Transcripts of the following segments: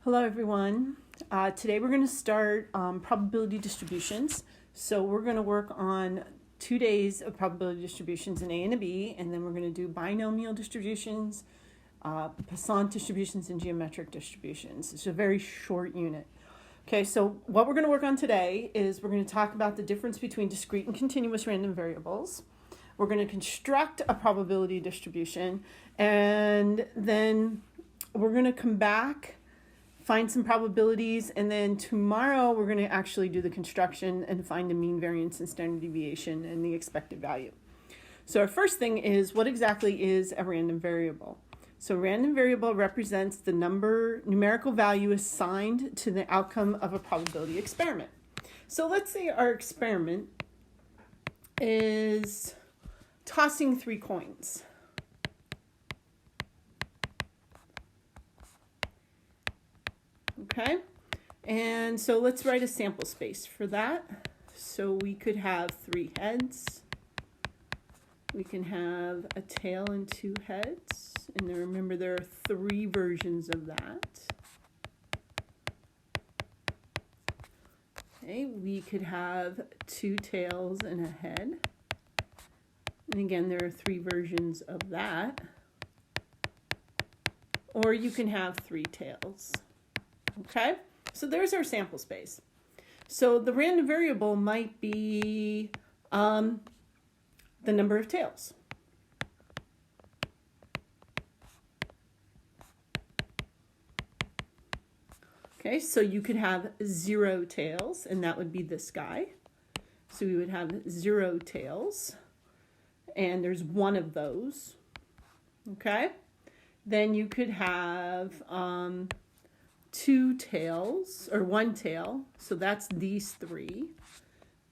Hello everyone. Today we're going to start probability distributions. So we're going to work on 2 days of probability distributions in A and a B, and then we're going to do binomial distributions, Poisson distributions, and geometric distributions. It's a very short unit. Okay, so what we're going to work on today is we're going to talk about the difference between discrete and continuous random variables. We're going to construct a probability distribution, and then we're going to come back, find some probabilities, and then tomorrow we're going to actually do the construction and find the mean, variance, and standard deviation and the expected value. So our first thing is, what exactly is a random variable? So a random variable represents the numerical value assigned to the outcome of a probability experiment. So let's say our experiment is tossing 3 coins. Okay, and so let's write a sample space for that. So we could have 3 heads. We can have a tail and 2 heads. And then remember, there are 3 versions of that. Okay, we could have 2 tails and a head. And again, there are 3 versions of that. Or you can have 3 tails. Okay, so there's our sample space. So the random variable might be the number of tails. Okay, so you could have 0 tails, and that would be this guy. So we would have 0 tails, and there's 1 of those. Okay, then you could have 2 tails, or 1 tail, so that's these 3.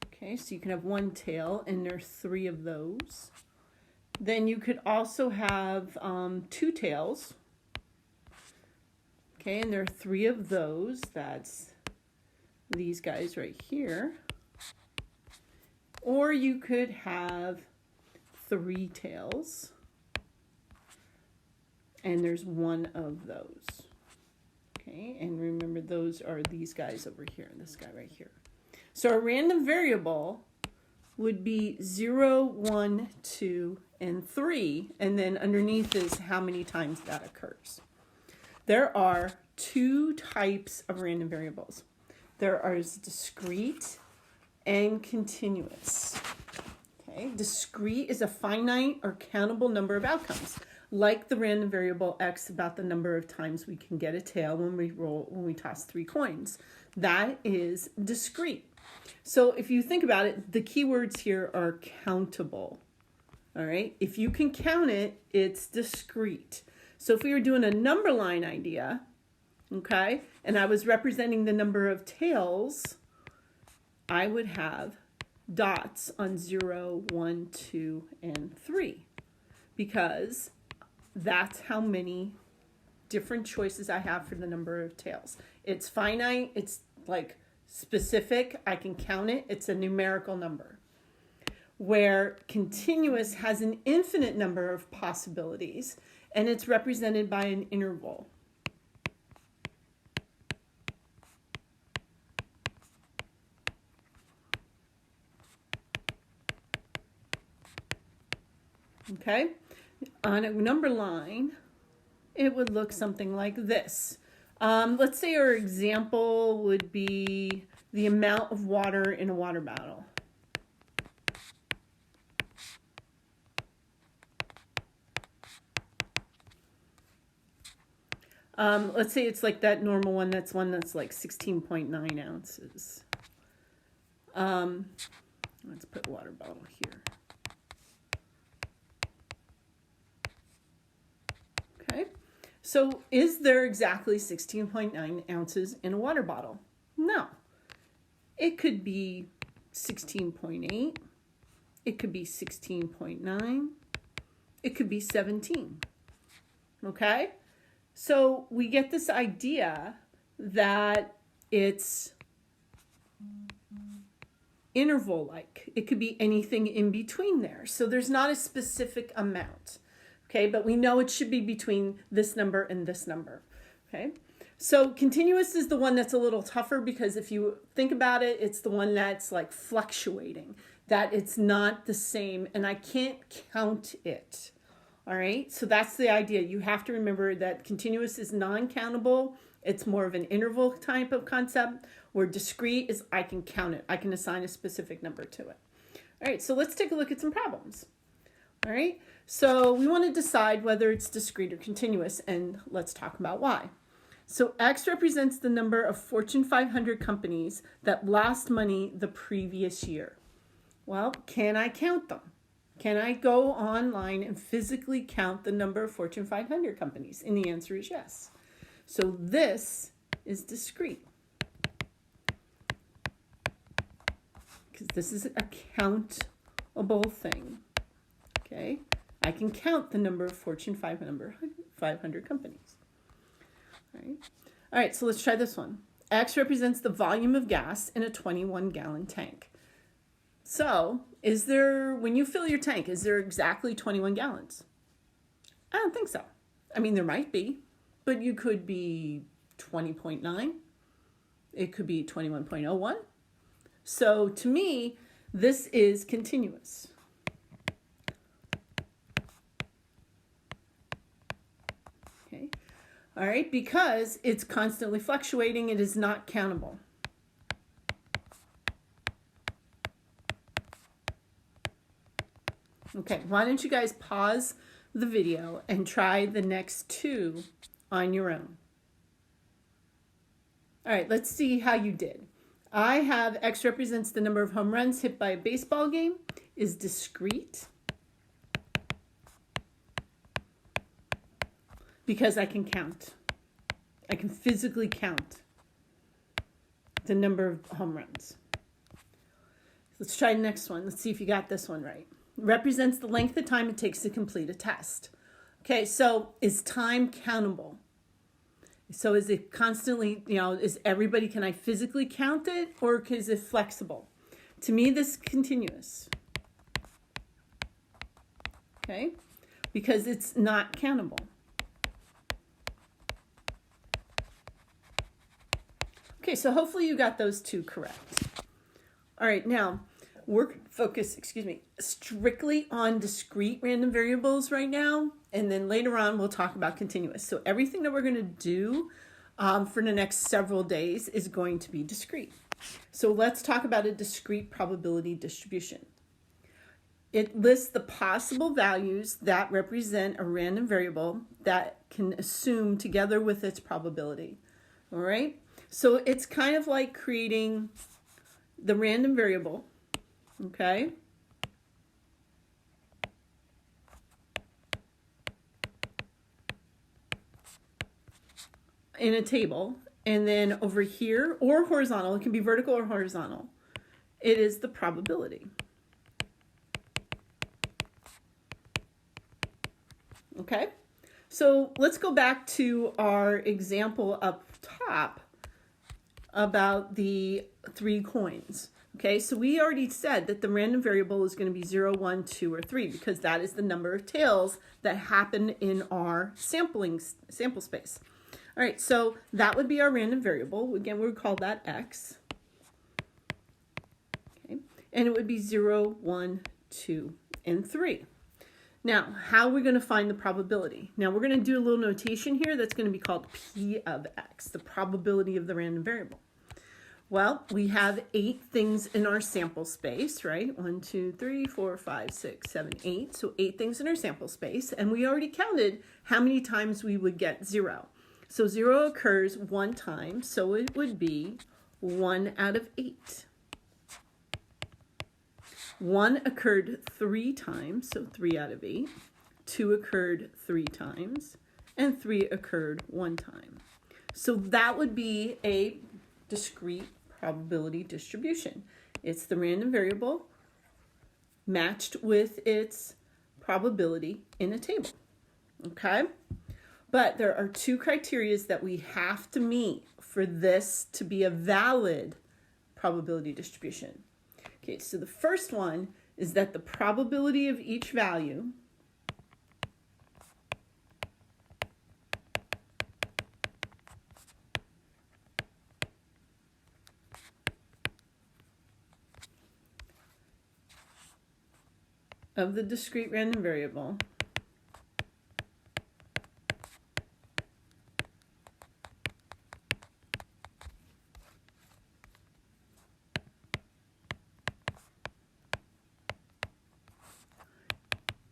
Okay, so you can have 1 tail, and there's 3 of those. Then you could also have 2 tails. Okay, and there are 3 of those. That's these guys right here. Or you could have 3 tails, and there's 1 of those. Okay, and remember, those are these guys over here, and this guy right here. So a random variable would be 0, 1, 2, and 3, and then underneath is how many times that occurs. There are 2 types of random variables. There are discrete and continuous. Okay, discrete is a finite or countable number of outcomes, like the random variable x, about the number of times we can get a tail when we toss 3 coins. That is discrete. So if you think about it, the key words here are countable. All right, if you can count it, it's discrete. So if we were doing a number line idea, okay, and I was representing the number of tails, I would have dots on 0, 1, 2, and 3, because that's how many different choices I have for the number of tails. It's finite, it's like specific, I can count it, it's a numerical number. Where continuous has an infinite number of possibilities, and it's represented by an interval. Okay, on a number line, it would look something like this. Let's say our example would be the amount of water in a water bottle. Let's say it's like that normal one, that's like 16.9 ounces. Let's put water bottle here. Okay, so is there exactly 16.9 ounces in a water bottle? No. It could be 16.8. It could be 16.9. It could be 17. Okay? So we get this idea that it's interval-like. It could be anything in between there. So there's not a specific amount. Okay, but we know it should be between this number and this number. Okay, So continuous is the one that's a little tougher because if you think about it, it's the one that's like fluctuating, that it's not the same and I can't count it. All right, so that's the idea. You have to remember that continuous is non-countable. It's more of an interval type of concept, where discrete is I can count it. I can assign a specific number to it. All right, so let's take a look at some problems. All right, so we want to decide whether it's discrete or continuous, and let's talk about why. So X represents the number of Fortune 500 companies that lost money the previous year. Well, can I count them? Can I go online and physically count the number of Fortune 500 companies? And the answer is yes. So this is discrete, because this is a countable thing. Okay, I can count the number of Fortune 500 companies. All right, so let's try this one. X represents the volume of gas in a 21-gallon tank. So, when you fill your tank, is there exactly 21 gallons? I don't think so. I mean, there might be, but you could be 20.9. It could be 21.01. So, to me, this is continuous. Okay. All right, because it's constantly fluctuating, it is not countable. Okay, why don't you guys pause the video and try the next two on your own. All right, let's see how you did. I have X represents the number of home runs hit by a baseball game, is discrete, because I can count. I can physically count the number of home runs. Let's try the next one. Let's see if you got this one right. Represents the length of time it takes to complete a test. Okay, so is time countable? So is it constantly, is everybody, can I physically count it, or is it flexible? To me, this is continuous. Okay, because it's not countable. Okay, so hopefully you got those two correct. All right, now we're focused, strictly on discrete random variables right now, and then later on we'll talk about continuous. So everything that we're going to do for the next several days is going to be discrete. So let's talk about a discrete probability distribution. It lists the possible values that represent a random variable that can assume together with its probability. All right? So it's kind of like creating the random variable, okay? In a table, and then over here, or horizontal, it can be vertical or horizontal, it is the probability. Okay, so let's go back to our example up top about the 3 coins. Okay, so we already said that the random variable is going to be 0, 1, 2, or 3 because that is the number of tails that happen in our sample space. All right, so that would be our random variable. Again, we would call that x. Okay, and it would be 0, 1, 2, and 3. Now, how are we going to find the probability? Now, we're going to do a little notation here that's going to be called P of x, the probability of the random variable. Well, we have 8 things in our sample space, right? 1, 2, 3, 4, 5, 6, 7, 8. So 8 things in our sample space. And we already counted how many times we would get 0. So 0 occurs 1 time, so it would be 1 out of 8. 1 occurred 3 times, so 3 out of 8. 2 occurred 3 times, and 3 occurred 1 time. So that would be a discrete probability distribution. It's the random variable matched with its probability in a table. Okay? But there are 2 criteria that we have to meet for this to be a valid probability distribution. Okay, so the first one is that the probability of each value of the discrete random variable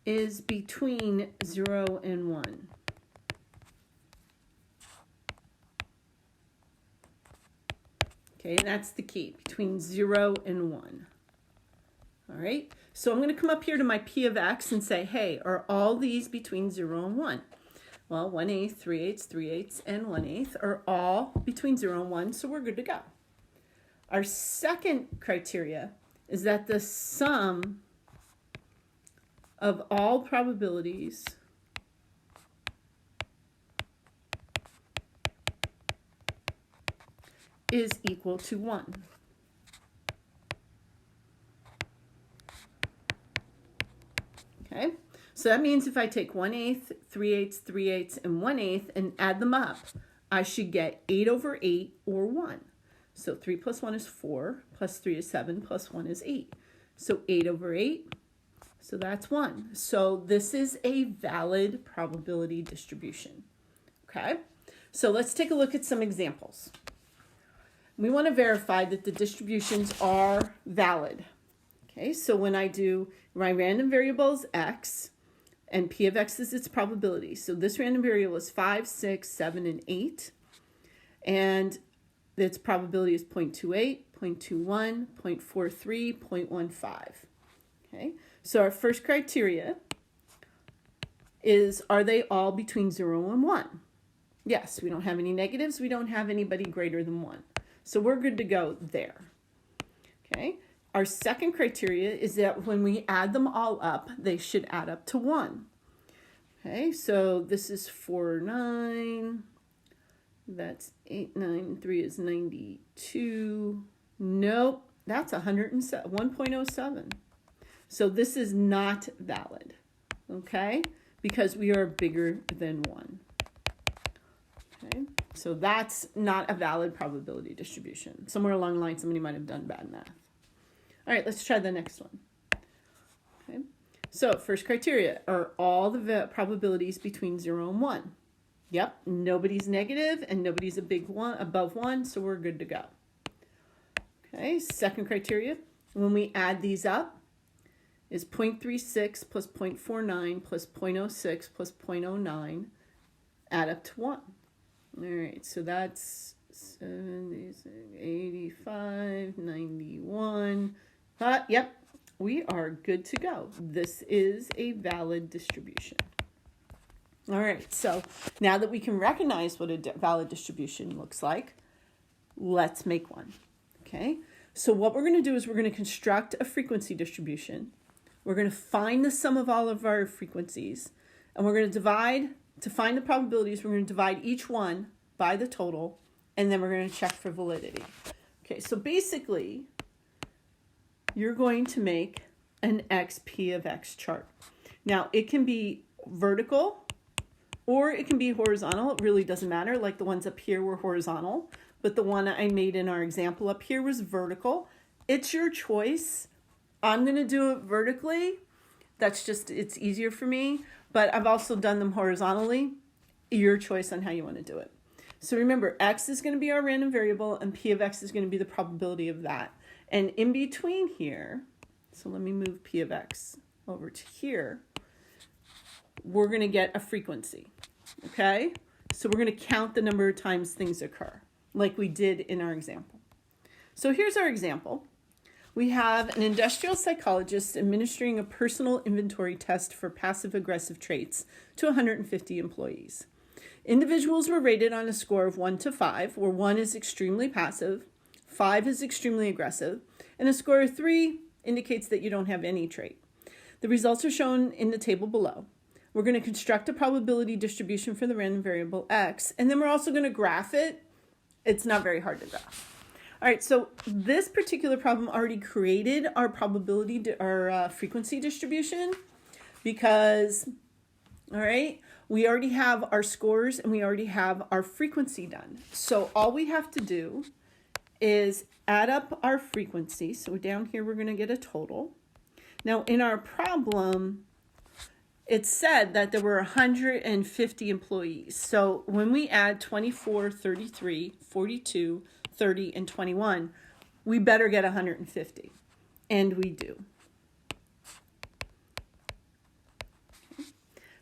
is between 0 and 1. Okay, and that's the key, between 0 and 1. All right, so I'm going to come up here to my P of X and say, hey, are all these between 0 and 1? Well, 1/8, 3/8, 3/8, and 1/8 are all between 0 and 1, so we're good to go. Our second criteria is that the sum of all probabilities is equal to 1. Okay, so that means if I take 1/8, 3/8, 3/8, and 1/8 and add them up, I should get 8/8 or 1. So 3 plus 1 is 4, plus 3 is 7, plus 1 is 8. So 8/8, so that's 1. So this is a valid probability distribution. Okay, so let's take a look at some examples. We want to verify that the distributions are valid. Okay, so when I do my random variable is x, and P of X is its probability. So this random variable is 5, 6, 7, and 8. And its probability is 0.28, 0.21, 0.43, 0.15. Okay, so our first criteria is, are they all between 0 and 1? Yes, we don't have any negatives. We don't have anybody greater than 1. So we're good to go there. Okay, our second criteria is that when we add them all up, they should add up to 1. Okay, so this is 4, 9. That's 8, 9, 3 is 92. Nope, that's 1.07. So this is not valid, okay, because we are bigger than 1. Okay, so that's not a valid probability distribution. Somewhere along the line, somebody might have done bad math. All right, let's try the next one. Okay, so first criteria, are all the probabilities between 0 and 1? Yep, nobody's negative and nobody's a big one above 1, so we're good to go. Okay, second criteria, when we add these up, is 0.36 plus 0.49 plus 0.06 plus 0.09 add up to 1. All right, so that's 76, 85, 91. Yep, we are good to go. This is a valid distribution. All right, so now that we can recognize what a valid distribution looks like, let's make one. Okay, so what we're going to do is we're going to construct a frequency distribution. We're going to find the sum of all of our frequencies, and we're going to divide, to find the probabilities, we're going to divide each one by the total, and then we're going to check for validity. Okay, so basically, you're going to make an XP of X chart. Now, it can be vertical, or it can be horizontal. It really doesn't matter. Like the ones up here were horizontal, but the one I made in our example up here was vertical. It's your choice. I'm going to do it vertically. That's just, it's easier for me, but I've also done them horizontally. Your choice on how you want to do it. So remember, X is going to be our random variable and P of X is going to be the probability of that. And in between here, so let me move P of X over to here, we're going to get a frequency, okay? So we're going to count the number of times things occur, like we did in our example. So here's our example. We have an industrial psychologist administering a personal inventory test for passive-aggressive traits to 150 employees. Individuals were rated on a score of 1 to 5, where 1 is extremely passive, 5 is extremely aggressive, and a score of 3 indicates that you don't have any trait. The results are shown in the table below. We're going to construct a probability distribution for the random variable X, and then we're also going to graph it. It's not very hard to graph. All right, so this particular problem already created our probability, our frequency distribution, because, all right, we already have our scores and we already have our frequency done. So all we have to do is add up our frequency. So down here, we're going to get a total. Now, in our problem, it said that there were 150 employees. So when we add 24, 33, 42, 30, and 21, we better get 150. And we do.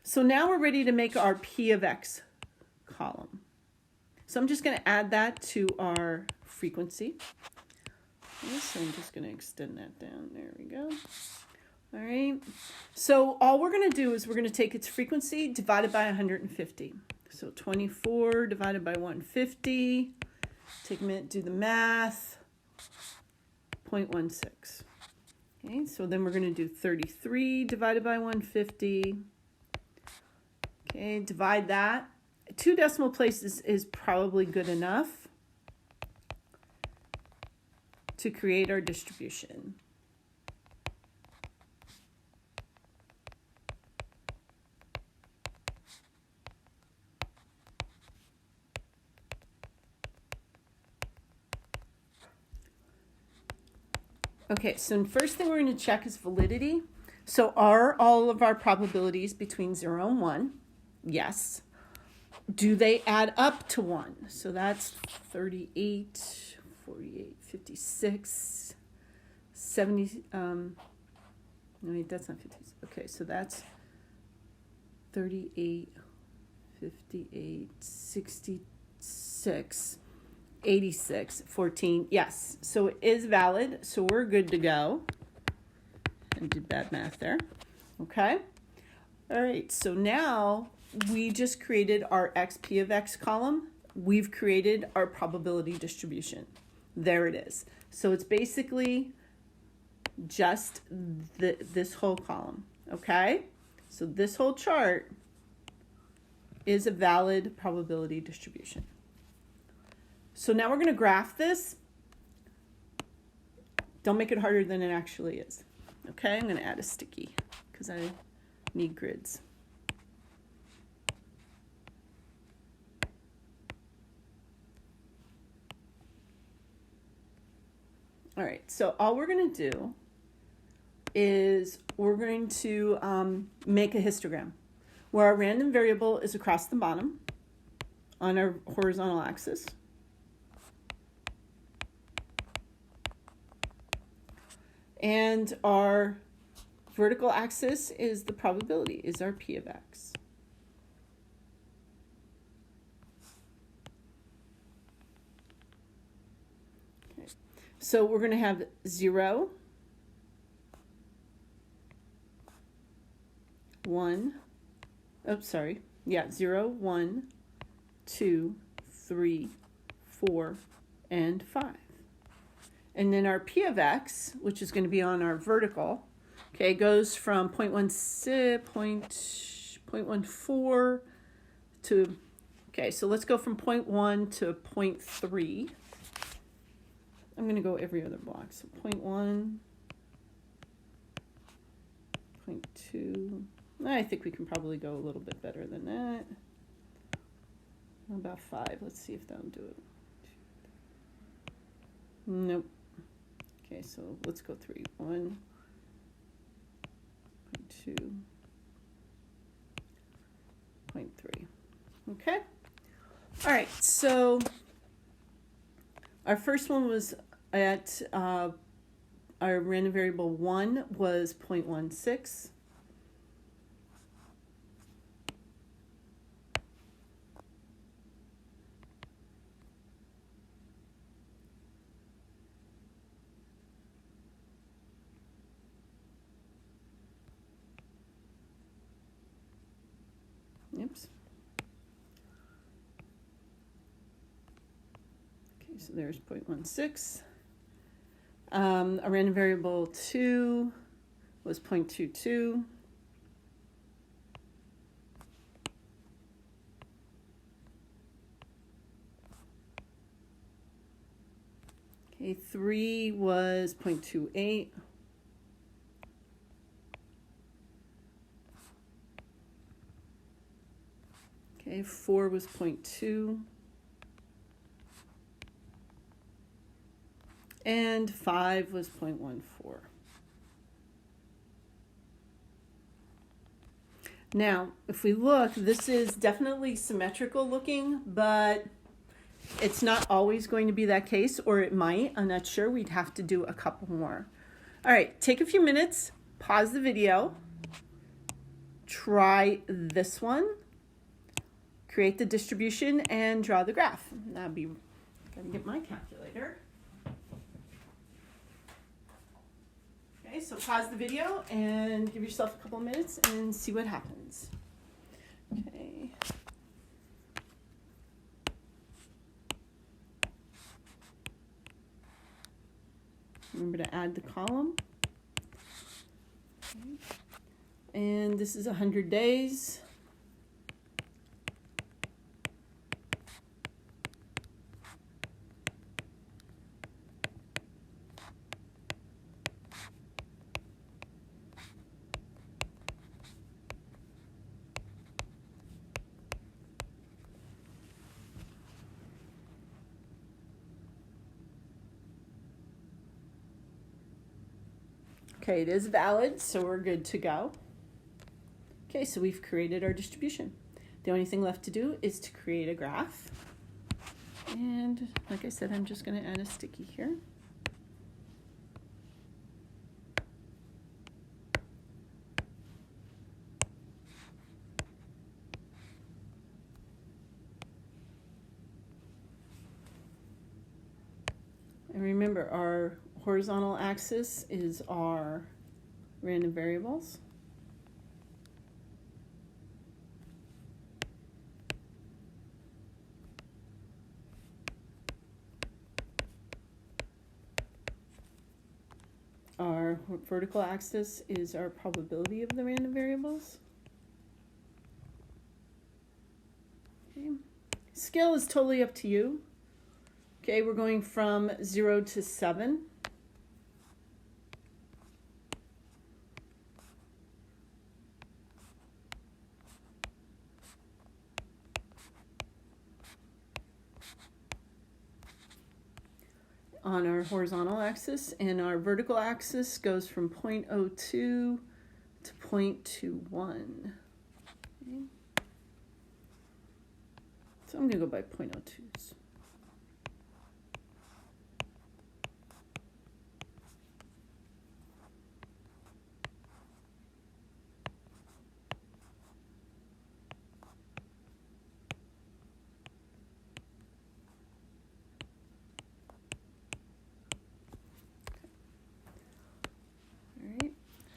So now we're ready to make our P of X column. So I'm just going to add that to our frequency. Okay, so I'm just going to extend that down. There we go. All right. So all we're going to do is we're going to take its frequency divided by 150. So 24 divided by 150. Take a minute, do the math. 0.16. Okay, so then we're going to do 33 divided by 150. Okay, divide that. 2 decimal places is probably good enough to create our distribution. Okay, so the first thing we're going to check is validity. So are all of our probabilities between 0 and 1? Yes. Do they add up to 1? So that's 38, 48, 56, 70. No, wait, that's not 50. Okay, so that's 38, 58, 66, 86, 14. Yes, so it is valid. So we're good to go. And did bad math there. Okay. All right, so now we just created our XP of X column. We've created our probability distribution. There it is. So it's basically just this whole column, okay? So this whole chart is a valid probability distribution. So now we're going to graph this. Don't make it harder than it actually is. Okay, I'm going to add a sticky because I need grids. All right, so all we're going to do is we're going to make a histogram where our random variable is across the bottom on our horizontal axis. And our vertical axis is the probability, is our P of X. Okay. So we're going to have 0, 1, 0, 1, 2, 3, 4, and 5. And then our P of X, which is going to be on our vertical, okay, goes from 0.14 to, okay, so let's go from 0.1 to 0.3. I'm going to go every other block. So 0.1, 0.2. I think we can probably go a little bit better than that. How about 5? Let's see if that'll do it. Nope. Okay, so let's go 3. 1, 2, 0.3. Okay. All right, so our first one was at our random variable 1 was 0.16. Oops. Okay, so there's 0.16. A random variable 2 was 0.22. Okay, 3 was 0.28. Okay, 4 was 0.2. And 5 was 0.14. Now, if we look, this is definitely symmetrical looking, but it's not always going to be that case, or it might. I'm not sure. We'd have to do a couple more. All right, take a few minutes, pause the video, try this one, create the distribution, and draw the graph. That'd be, gotta get my calculator. Okay, so pause the video and give yourself a couple minutes and see what happens. Okay. Remember to add the column. Okay. And this is 100 days. Okay, it is valid, so we're good to go. Okay, so we've created our distribution. The only thing left to do is to create a graph. And like I said, I'm just going to add a sticky here. And remember, our horizontal axis is our random variables. Our vertical axis is our probability of the random variables. Okay. Scale is totally up to you. Okay, we're going from 0 to 7. On our horizontal axis, and our vertical axis goes from 0.02 to 0.21. Okay. So I'm going to go by 0.02s.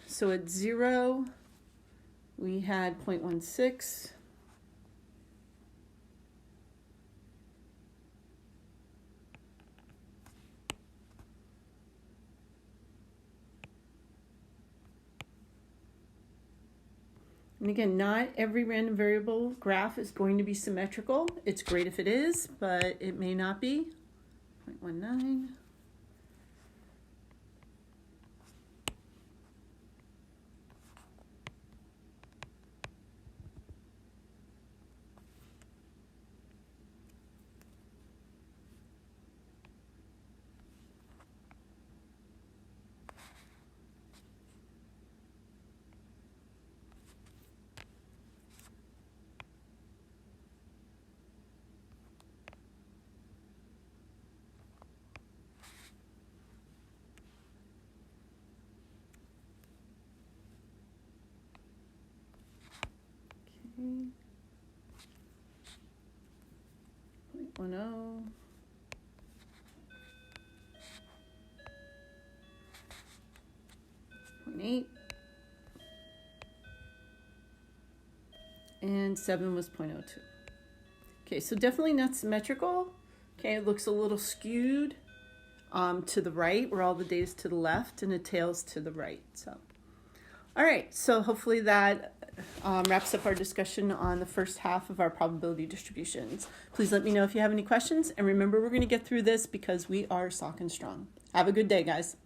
So at 0, we had 0.16. And again, not every random variable graph is going to be symmetrical. It's great if it is, but it may not be. 0.19. Okay. 0.10. .8. And 7 was 0.02. Okay, so definitely not symmetrical. Okay, it looks a little skewed to the right, where all the data is to the left and the tail's to the right. So, all right, so hopefully that wraps up our discussion on the first half of our probability distributions. Please let me know if you have any questions, and remember, we're going to get through this because we are SOC and strong. Have a good day, guys.